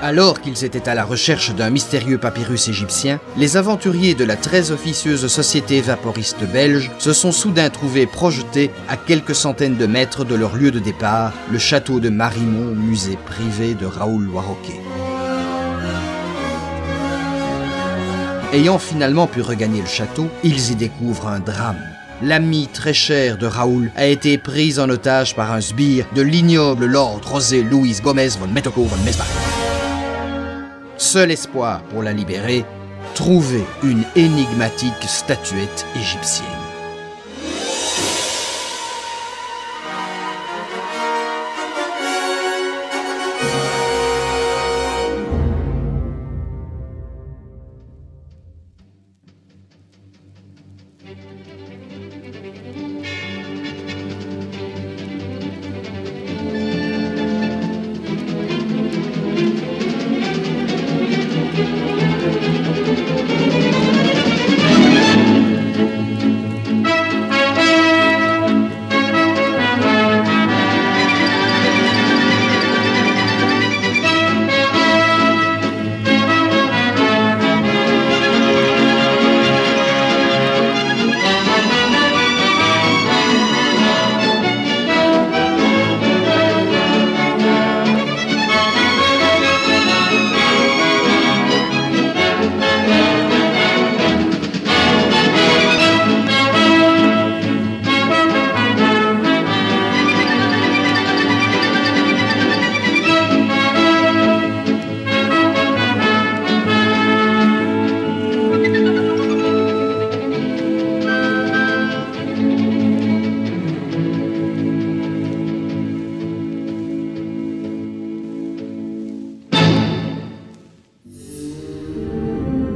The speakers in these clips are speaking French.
Alors qu'ils étaient à la recherche d'un mystérieux papyrus égyptien, les aventuriers de la très officieuse société vaporiste belge se sont soudain trouvés projetés à quelques centaines de mètres de leur lieu de départ, le château de Marimont, musée privé de Raoul Warroquet. Ayant finalement pu regagner le château, ils y découvrent un drame. L'ami très cher de Raoul a été pris en otage par un sbire de l'ignoble Lord José Luis Gomez von Metocco von Mesbach. Seul espoir pour la libérer, trouver une énigmatique statuette égyptienne.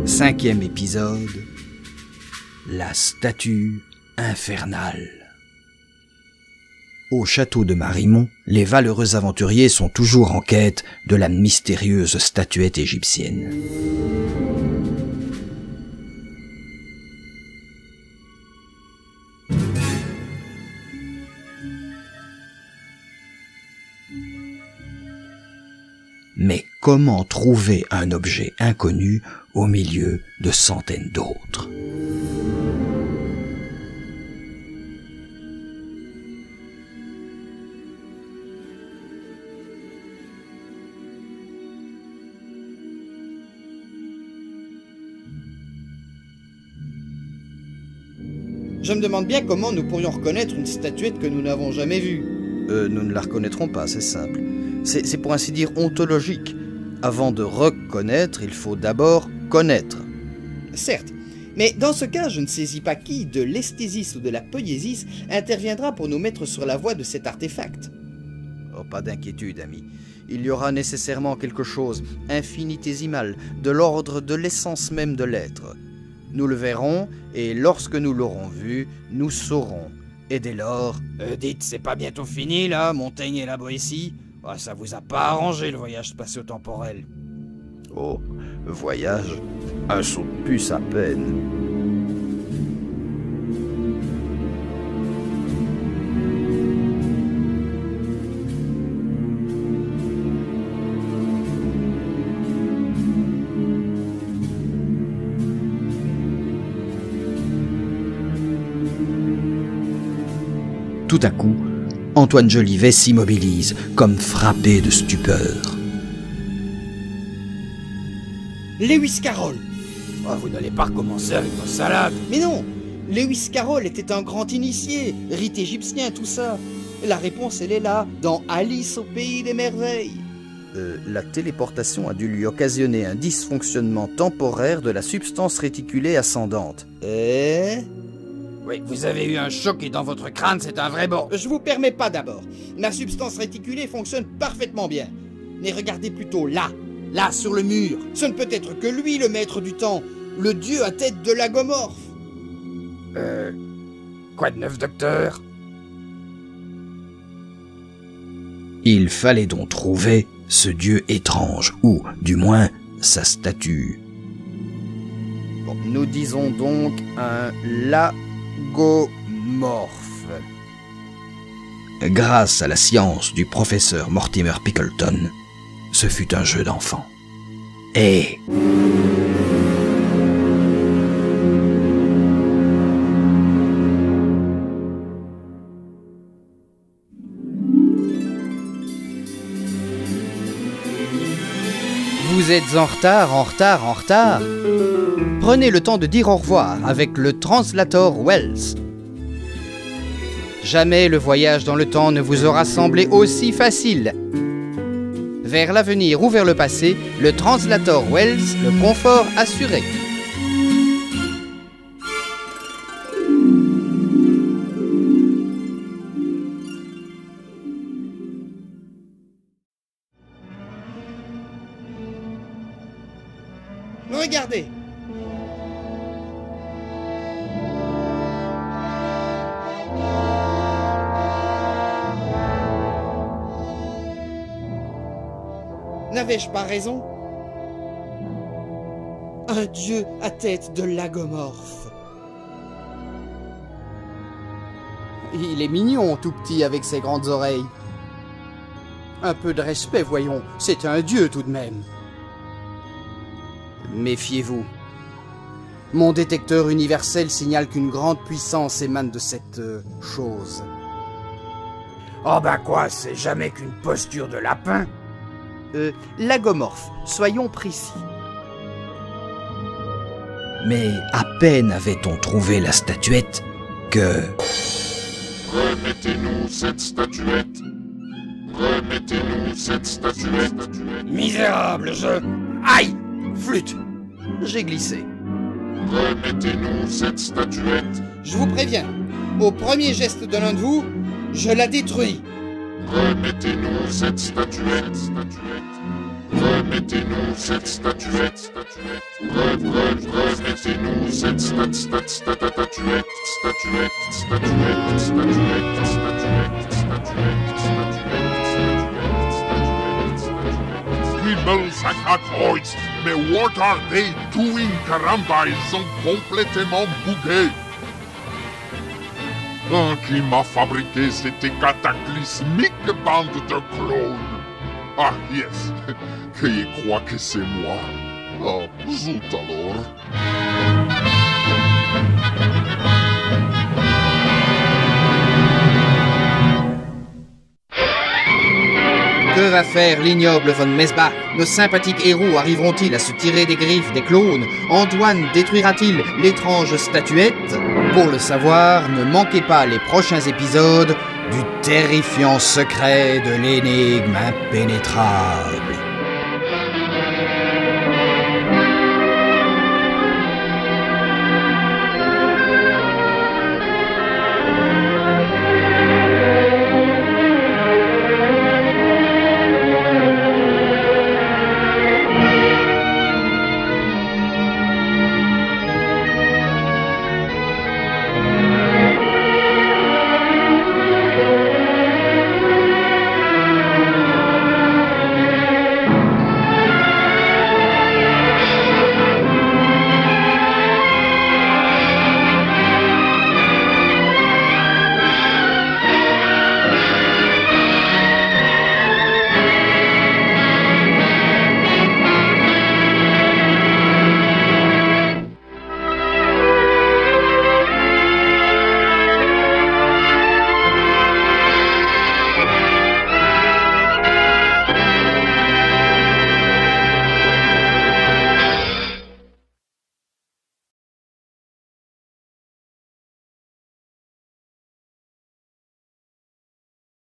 Cinquième épisode, la statue infernale. Au château de Marimont, les valeureux aventuriers sont toujours en quête de la mystérieuse statuette égyptienne. Mais comment trouver un objet inconnu au milieu de centaines d'autres? Je me demande bien comment nous pourrions reconnaître une statuette que nous n'avons jamais vue. Nous ne la reconnaîtrons pas, c'est simple. C'est pour ainsi dire ontologique. Avant de reconnaître, il faut d'abord connaître. Certes, mais dans ce cas, je ne saisis pas qui, de l'esthésiste ou de la poiesis, interviendra pour nous mettre sur la voie de cet artefact. Oh, pas d'inquiétude, ami. Il y aura nécessairement quelque chose, infinitésimal, de l'ordre de l'essence même de l'être. Nous le verrons, et lorsque nous l'aurons vu, nous saurons. Et dès lors... dites, c'est pas bientôt fini, là, Montaigne et la Boétie? Oh, ça vous a pas arrangé, le voyage spatio-temporel. Oh, voyage, un saut de puce à peine. Tout à coup, Antoine Jolivet s'immobilise, comme frappé de stupeur. Lewis Carroll! Oh, vous n'allez pas recommencer avec vos salades. Mais non! Lewis Carroll était un grand initié, rite égyptien, tout ça. La réponse, elle est là, dans Alice au pays des merveilles. La téléportation a dû lui occasionner un dysfonctionnement temporaire de la substance réticulée ascendante. Oui, vous avez eu un choc et dans votre crâne, c'est un vrai bord. Je vous permets pas d'abord. Ma substance réticulée fonctionne parfaitement bien. Mais regardez plutôt là, sur le mur. Ce ne peut être que lui, le maître du temps, le dieu à tête de lagomorphe. Quoi de neuf, docteur? Il fallait donc trouver ce dieu étrange, ou, du moins, sa statue. Bon, nous disons donc un lagomorphe. Grâce à la science du professeur Mortimer Pickleton, ce fut un jeu d'enfant. est. Vous êtes en retard, en retard, en retard. Prenez le temps de dire au revoir avec le translator Wells. Jamais le voyage dans le temps ne vous aura semblé aussi facile. Vers l'avenir ou vers le passé, le translator Wells, le confort assuré. Regardez! N'avais-je pas raison? Un dieu à tête de lagomorphe. Il est mignon, tout petit, avec ses grandes oreilles. Un peu de respect, voyons. C'est un dieu, tout de même. Méfiez-vous. Mon détecteur universel signale qu'une grande puissance émane de cette chose. Oh bah quoi, c'est jamais qu'une posture de lapin? Lagomorphe, soyons précis. Mais à peine avait-on trouvé la statuette que... Remettez-nous cette statuette. Remettez-nous cette statuette. Misérable jeu! Aïe! Flûte! J'ai glissé. Remettez-nous cette statuette. Je vous préviens, au premier geste de l'un de vous, je la détruis. Remettez-nous cette statuette. Remettez-nous cette statuette. Remettez-nous cette statuette. Himmelsackerkreuz, mais what are they doing, caramba? Ils sont complètement buggés. Qui m'a fabriqué cette cataclysmique bande de clones? Ah, yes, qui croit que c'est moi? Oh, zut alors. Que va faire l'ignoble von Mesbach? Nos sympathiques héros arriveront-ils à se tirer des griffes des clones? Antoine détruira-t-il l'étrange statuette? Pour le savoir, ne manquez pas les prochains épisodes du terrifiant secret de l'énigme impénétrable.